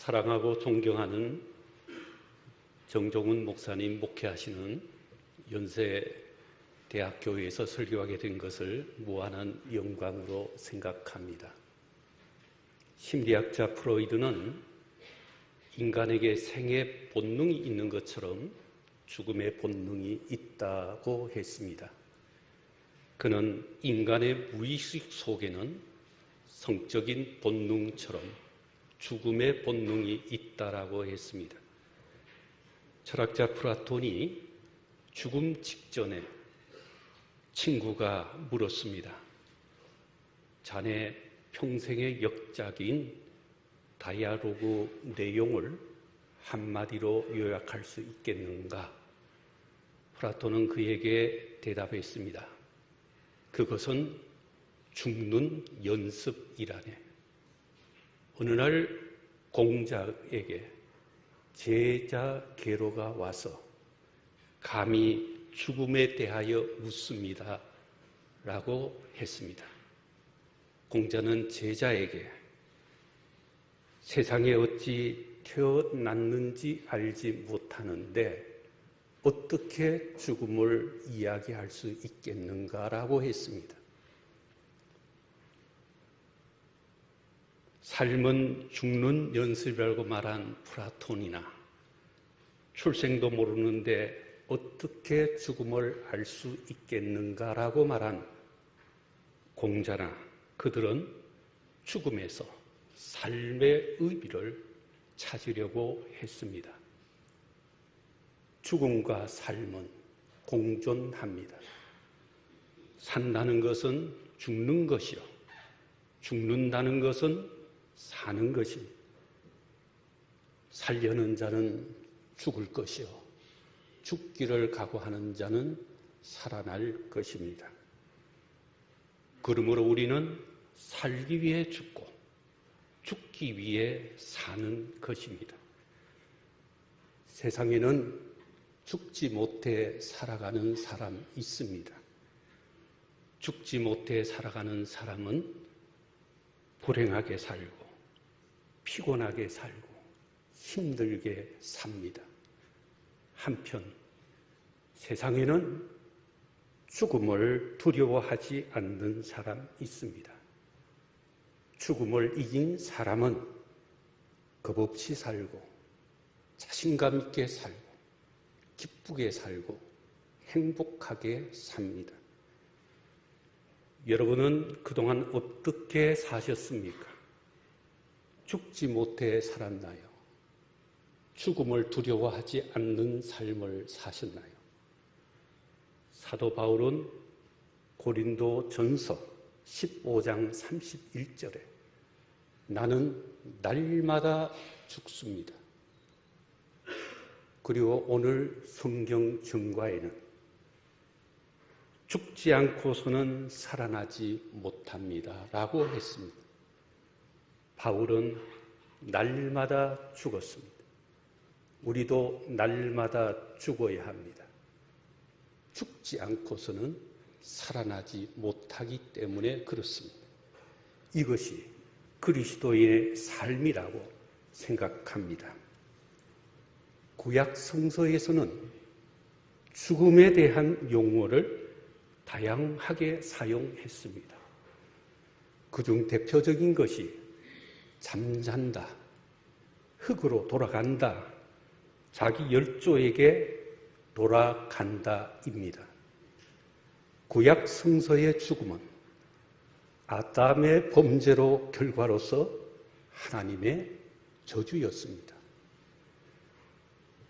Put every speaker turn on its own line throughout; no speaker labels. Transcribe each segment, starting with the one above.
사랑하고 존경하는 정종훈 목사님 목회하시는 연세대학교에서 설교하게 된 것을 무한한 영광으로 생각합니다. 심리학자 프로이드는 인간에게 생의 본능이 있는 것처럼 죽음의 본능이 있다고 했습니다. 그는 인간의 무의식 속에는 성적인 본능처럼 죽음의 본능이 있다라고 했습니다. 철학자 플라톤이 죽음 직전에 친구가 물었습니다. 자네 평생의 역작인 다이아로그 내용을 한마디로 요약할 수 있겠는가? 플라톤은 그에게 대답했습니다. 그것은 죽는 연습이라네. 어느 날 공자에게 제자 게로가 와서 감히 죽음에 대하여 묻습니다 라고 했습니다. 공자는 제자에게 세상에 어찌 태어났는지 알지 못하는데 어떻게 죽음을 이야기할 수 있겠는가라고 했습니다. 삶은 죽는 연습이라고 말한 플라톤이나 출생도 모르는데 어떻게 죽음을 알 수 있겠는가라고 말한 공자나 그들은 죽음에서 삶의 의미를 찾으려고 했습니다. 죽음과 삶은 공존합니다. 산다는 것은 죽는 것이요, 죽는다는 것은 사는 것입니다. 살려는 자는 죽을 것이요, 죽기를 각오하는 자는 살아날 것입니다. 그러므로 우리는 살기 위해 죽고 죽기 위해 사는 것입니다. 세상에는 죽지 못해 살아가는 사람 있습니다. 죽지 못해 살아가는 사람은 불행하게 살고 피곤하게 살고 힘들게 삽니다. 한편 세상에는 죽음을 두려워하지 않는 사람 있습니다. 죽음을 이긴 사람은 겁없이 살고 자신감 있게 살고 기쁘게 살고 행복하게 삽니다. 여러분은 그동안 어떻게 사셨습니까? 죽지 못해 살았나요? 죽음을 두려워하지 않는 삶을 사셨나요? 사도 바울은 고린도 전서 15장 31절에 나는 날마다 죽습니다. 그리고 오늘 성경 전과에는 죽지 않고서는 살아나지 못합니다 라고 했습니다. 바울은 날마다 죽었습니다. 우리도 날마다 죽어야 합니다. 죽지 않고서는 살아나지 못하기 때문에 그렇습니다. 이것이 그리스도인의 삶이라고 생각합니다. 구약 성서에서는 죽음에 대한 용어를 다양하게 사용했습니다. 그중 대표적인 것이 잠잔다, 흙으로 돌아간다, 자기 열조에게 돌아간다입니다. 구약 성서의 죽음은 아담의 범죄로 결과로서 하나님의 저주였습니다.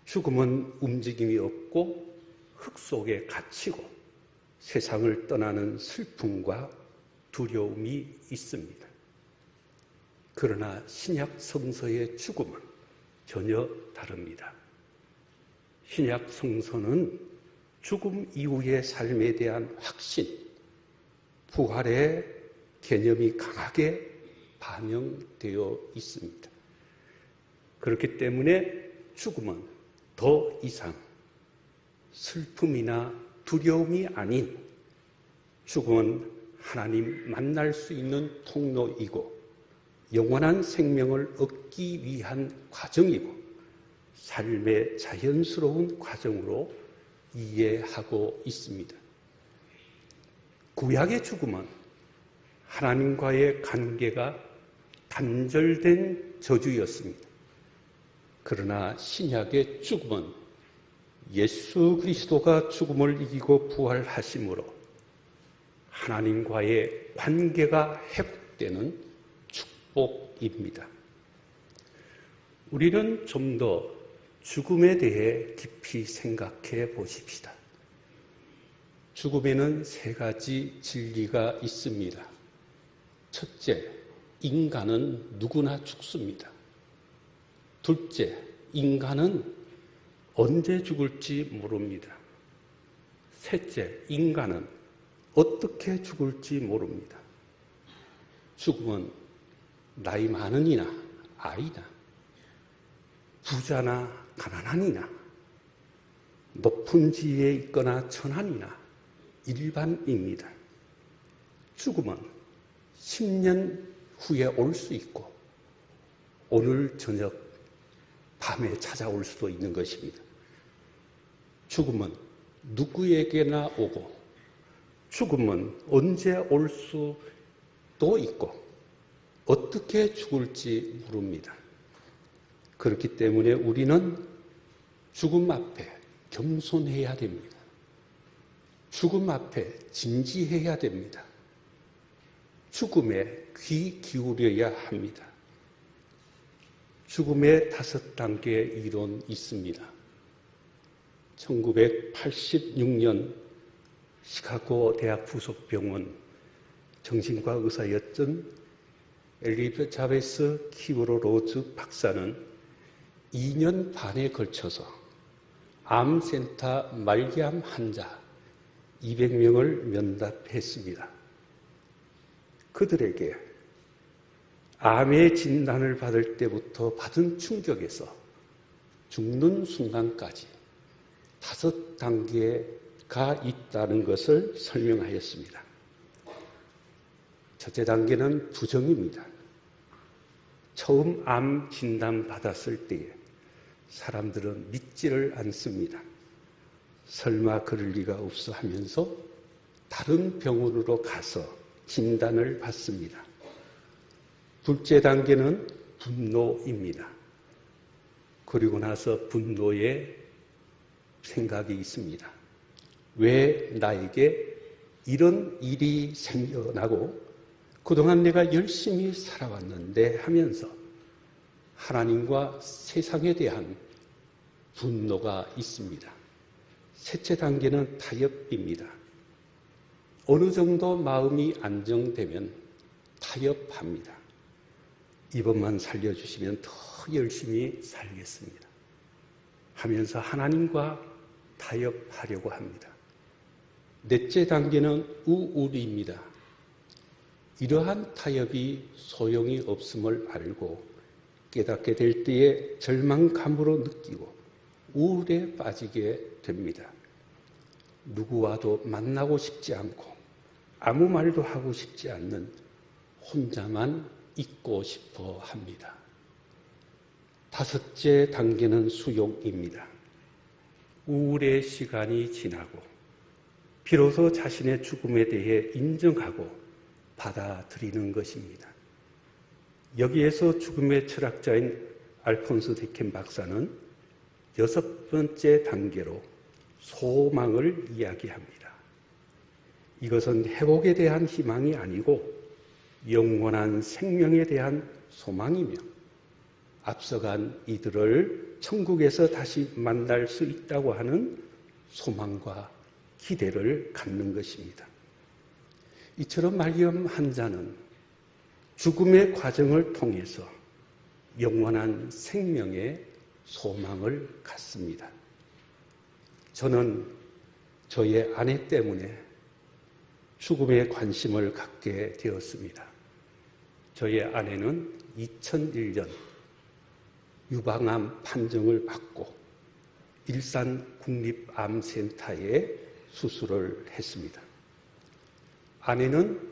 죽음은 움직임이 없고 흙 속에 갇히고 세상을 떠나는 슬픔과 두려움이 있습니다. 그러나 신약 성서의 죽음은 전혀 다릅니다. 신약 성서는 죽음 이후의 삶에 대한 확신, 부활의 개념이 강하게 반영되어 있습니다. 그렇기 때문에 죽음은 더 이상 슬픔이나 두려움이 아닌 죽음은 하나님 만날 수 있는 통로이고 영원한 생명을 얻기 위한 과정이고 삶의 자연스러운 과정으로 이해하고 있습니다. 구약의 죽음은 하나님과의 관계가 단절된 저주였습니다. 그러나 신약의 죽음은 예수 그리스도가 죽음을 이기고 부활하심으로 하나님과의 관계가 회복되는 축복입니다. 우리는 좀 더 죽음에 대해 깊이 생각해 보십시다. 죽음에는 세 가지 진리가 있습니다. 첫째, 인간은 누구나 죽습니다. 둘째, 인간은 언제 죽을지 모릅니다. 셋째, 인간은 어떻게 죽을지 모릅니다. 죽음은 나이 많으니나 아이나 부자나 가난하니나 높은 지위에 있거나 천한이나 일반입니다. 죽음은 10년 후에 올 수 있고 오늘 저녁 밤에 찾아올 수도 있는 것입니다. 죽음은 누구에게나 오고 죽음은 언제 올 수도 있고 어떻게 죽을지 모릅니다. 그렇기 때문에 우리는 죽음 앞에 겸손해야 됩니다. 죽음 앞에 진지해야 됩니다. 죽음에 귀 기울여야 합니다. 죽음의 5단계 이론이 있습니다. 1986년 시카고 대학 부속병원 정신과 의사였던 엘리자베스 키브로 로즈 박사는 2년 반에 걸쳐서 암센터 말기암 환자 200명을 면담했습니다. 그들에게 암의 진단을 받을 때부터 받은 충격에서 죽는 순간까지 5단계가 있다는 것을 설명하였습니다. 첫째 단계는 부정입니다. 처음 암 진단 받았을 때에 사람들은 믿지를 않습니다. 설마 그럴 리가 없어 하면서 다른 병원으로 가서 진단을 받습니다. 둘째 단계는 분노입니다. 그리고 나서 분노의 생각이 있습니다. 왜 나에게 이런 일이 생겨나고 그동안 내가 열심히 살아왔는데 하면서 하나님과 세상에 대한 분노가 있습니다. 셋째 단계는 타협입니다. 어느 정도 마음이 안정되면 타협합니다. 이번만 살려주시면 더 열심히 살겠습니다. 하면서 하나님과 타협하려고 합니다. 넷째 단계는 우울입니다. 이러한 타협이 소용이 없음을 알고 깨닫게 될 때에 절망감으로 느끼고 우울에 빠지게 됩니다. 누구와도 만나고 싶지 않고 아무 말도 하고 싶지 않는 혼자만 있고 싶어 합니다. 다섯째 단계는 수용입니다. 우울의 시간이 지나고 비로소 자신의 죽음에 대해 인정하고 받아들이는 것입니다. 여기에서 죽음의 철학자인 알폰소 디켄 박사는 6번째 단계로 소망을 이야기합니다. 이것은 회복에 대한 희망이 아니고 영원한 생명에 대한 소망이며 앞서간 이들을 천국에서 다시 만날 수 있다고 하는 소망과 기대를 갖는 것입니다. 이처럼 말기암 환자는 죽음의 과정을 통해서 영원한 생명의 소망을 갖습니다. 저는 저의 아내 때문에 죽음에 관심을 갖게 되었습니다. 저의 아내는 2001년 유방암 판정을 받고 일산국립암센터에 수술을 했습니다. 아내는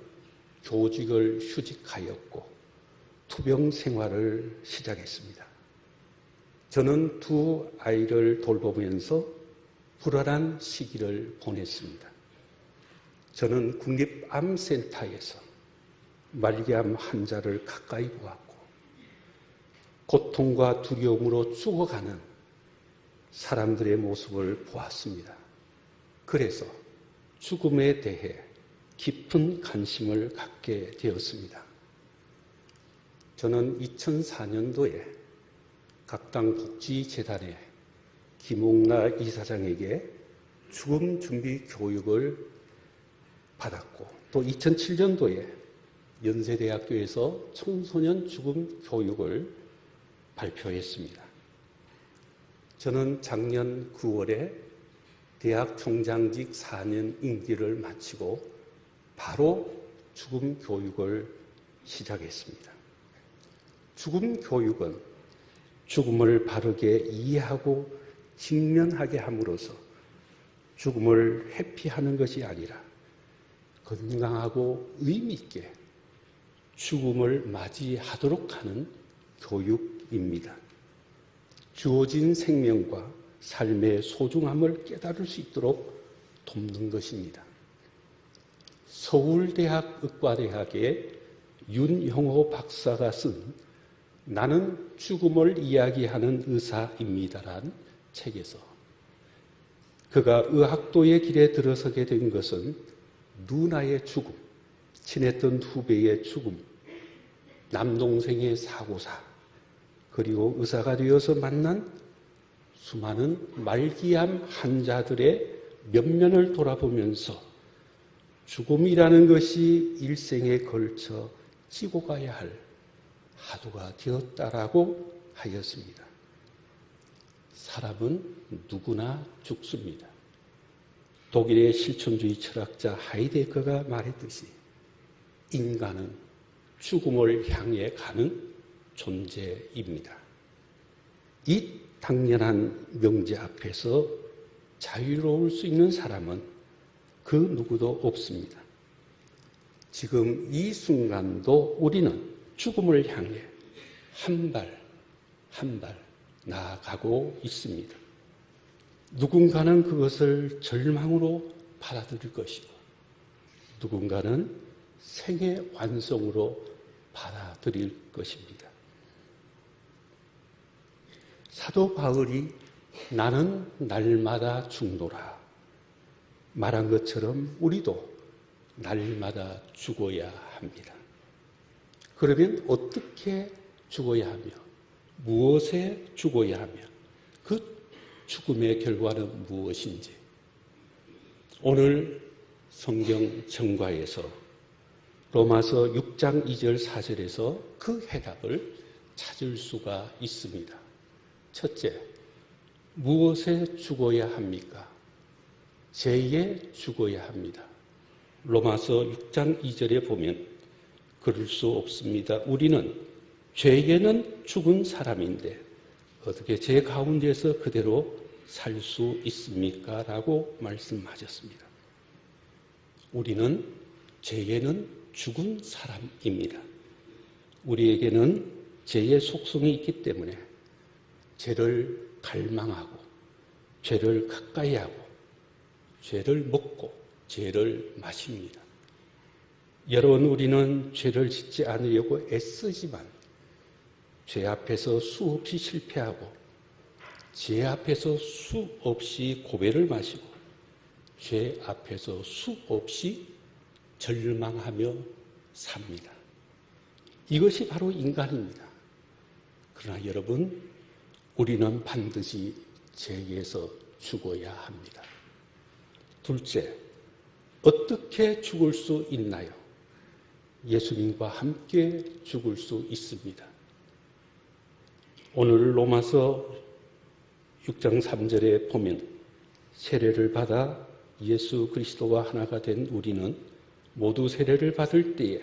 조직을 휴직하였고 투병 생활을 시작했습니다. 저는 두 아이를 돌보면서 불안한 시기를 보냈습니다. 저는 국립암센터에서 말기암 환자를 가까이 보았고 고통과 두려움으로 죽어가는 사람들의 모습을 보았습니다. 그래서 죽음에 대해 깊은 관심을 갖게 되었습니다. 저는 2004년도에 각당 복지재단의 김옥나 이사장에게 죽음 준비 교육을 받았고 또 2007년도에 연세대학교에서 청소년 죽음 교육을 발표했습니다. 저는 작년 9월에 대학 총장직 4년 임기를 마치고 바로 죽음 교육을 시작했습니다. 죽음 교육은 죽음을 바르게 이해하고 직면하게 함으로써 죽음을 회피하는 것이 아니라 건강하고 의미 있게 죽음을 맞이하도록 하는 교육입니다. 주어진 생명과 삶의 소중함을 깨달을 수 있도록 돕는 것입니다. 서울대학 의과대학의 윤형호 박사가 쓴 나는 죽음을 이야기하는 의사입니다란 책에서 그가 의학도의 길에 들어서게 된 것은 누나의 죽음, 친했던 후배의 죽음, 남동생의 사고사, 그리고 의사가 되어서 만난 수많은 말기암 환자들의 면면을 돌아보면서 죽음이라는 것이 일생에 걸쳐 지고 가야 할 화두가 되었다라고 하였습니다. 사람은 누구나 죽습니다. 독일의 실존주의 철학자 하이데거가 말했듯이 인간은 죽음을 향해 가는 존재입니다. 이 당연한 명제 앞에서 자유로울 수 있는 사람은 그 누구도 없습니다. 지금 이 순간도 우리는 죽음을 향해 한 발 한 발 나아가고 있습니다. 누군가는 그것을 절망으로 받아들일 것이고 누군가는 생의 완성으로 받아들일 것입니다. 사도 바울이 나는 날마다 죽노라 말한 것처럼 우리도 날마다 죽어야 합니다. 그러면 어떻게 죽어야 하며 무엇에 죽어야 하며 그 죽음의 결과는 무엇인지 오늘 성경 전과에서 로마서 6장 2절 4절에서 그 해답을 찾을 수가 있습니다. 첫째, 무엇에 죽어야 합니까? 죄에 죽어야 합니다. 로마서 6장 2절에 보면 그럴 수 없습니다. 우리는 죄에는 죽은 사람인데 어떻게 죄 가운데서 그대로 살 수 있습니까? 라고 말씀하셨습니다. 우리는 죄에는 죽은 사람입니다. 우리에게는 죄의 속성이 있기 때문에 죄를 갈망하고 죄를 가까이 하고 죄를 먹고 죄를 마십니다. 여러분, 우리는 죄를 짓지 않으려고 애쓰지만 죄 앞에서 수없이 실패하고 죄 앞에서 수없이 고배를 마시고 죄 앞에서 수없이 절망하며 삽니다. 이것이 바로 인간입니다. 그러나 여러분, 우리는 반드시 죄에서 죽어야 합니다. 둘째, 어떻게 죽을 수 있나요? 예수님과 함께 죽을 수 있습니다. 오늘 로마서 6장 3절에 보면 세례를 받아 예수 그리스도와 하나가 된 우리는 모두 세례를 받을 때에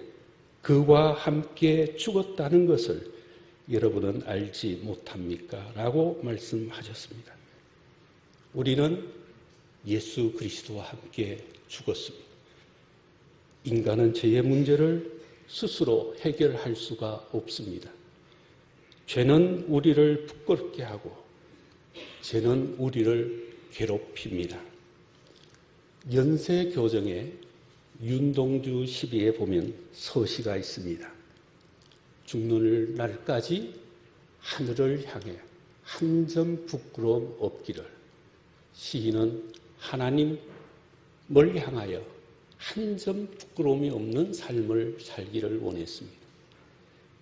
그와 함께 죽었다는 것을 여러분은 알지 못합니까? 라고 말씀하셨습니다. 우리는 예수 그리스도와 함께 죽었습니다. 인간은 죄의 문제를 스스로 해결할 수가 없습니다. 죄는 우리를 부끄럽게 하고 죄는 우리를 괴롭힙니다. 연세교정의 윤동주 시비에 보면 서시가 있습니다. 죽는 날까지 하늘을 향해 한 점 부끄러움 없기를. 시인은 하나님을 향하여 한 점 부끄러움이 없는 삶을 살기를 원했습니다.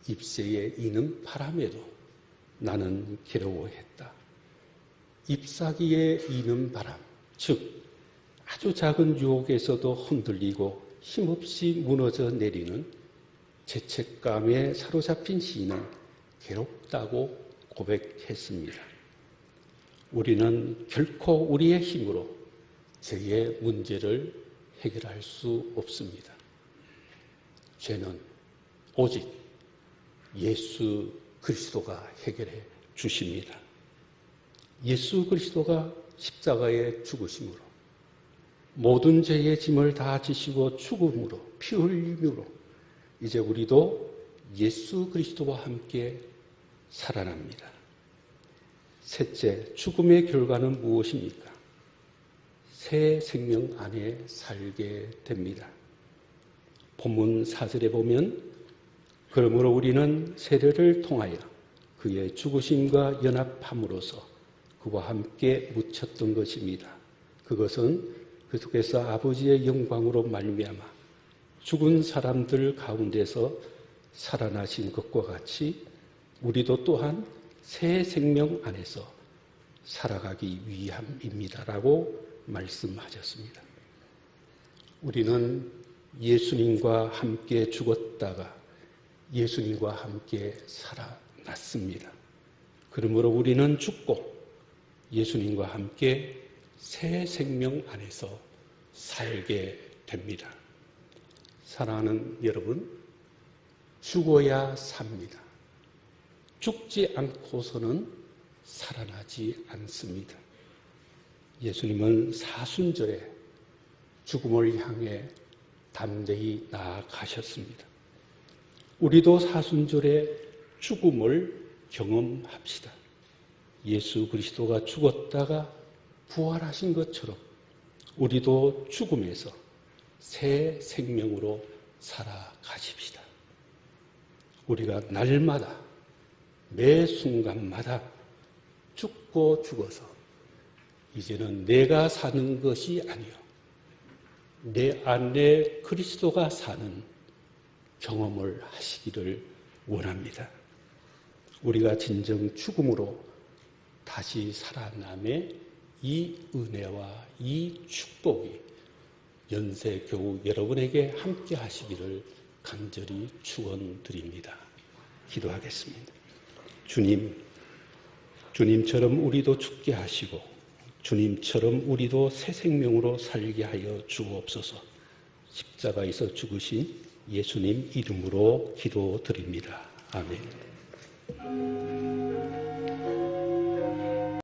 잎새에 이는 바람에도 나는 괴로워했다. 잎사귀에 이는 바람, 즉 아주 작은 유혹에서도 흔들리고 힘없이 무너져 내리는 죄책감에 사로잡힌 시인은 괴롭다고 고백했습니다. 우리는 결코 우리의 힘으로 죄의 문제를 해결할 수 없습니다. 죄는 오직 예수 그리스도가 해결해 주십니다. 예수 그리스도가 십자가에 죽으심으로 모든 죄의 짐을 다 지시고 죽음으로 피 흘림으로 이제 우리도 예수 그리스도와 함께 살아납니다. 셋째, 죽음의 결과는 무엇입니까? 새 생명 안에 살게 됩니다. 본문 4절에 보면 그러므로 우리는 세례를 통하여 그의 죽으심과 연합함으로써 그와 함께 묻혔던 것입니다. 그것은 그속에서 아버지의 영광으로 말미암아 죽은 사람들 가운데서 살아나신 것과 같이 우리도 또한 새 생명 안에서 살아가기 위함입니다라고 말씀하셨습니다. 우리는 예수님과 함께 죽었다가 예수님과 함께 살아났습니다. 그러므로 우리는 죽고 예수님과 함께 새 생명 안에서 살게 됩니다. 사랑하는 여러분, 죽어야 삽니다. 죽지 않고서는 살아나지 않습니다. 예수님은 사순절에 죽음을 향해 담대히 나아가셨습니다. 우리도 사순절에 죽음을 경험합시다. 예수 그리스도가 죽었다가 부활하신 것처럼 우리도 죽음에서 새 생명으로 살아가십시다. 우리가 날마다 매 순간마다 죽고 죽어서 이제는 내가 사는 것이 아니요 내 안에 그리스도가 사는 경험을 하시기를 원합니다. 우리가 진정 죽음으로 다시 살아남의 이 은혜와 이 축복이 연세교우 여러분에게 함께 하시기를 간절히 축원드립니다. 기도하겠습니다. 주님, 주님처럼 우리도 죽게 하시고 주님처럼 우리도 새 생명으로 살게 하여 주옵소서. 십자가에서 죽으신 예수님 이름으로 기도드립니다. 아멘.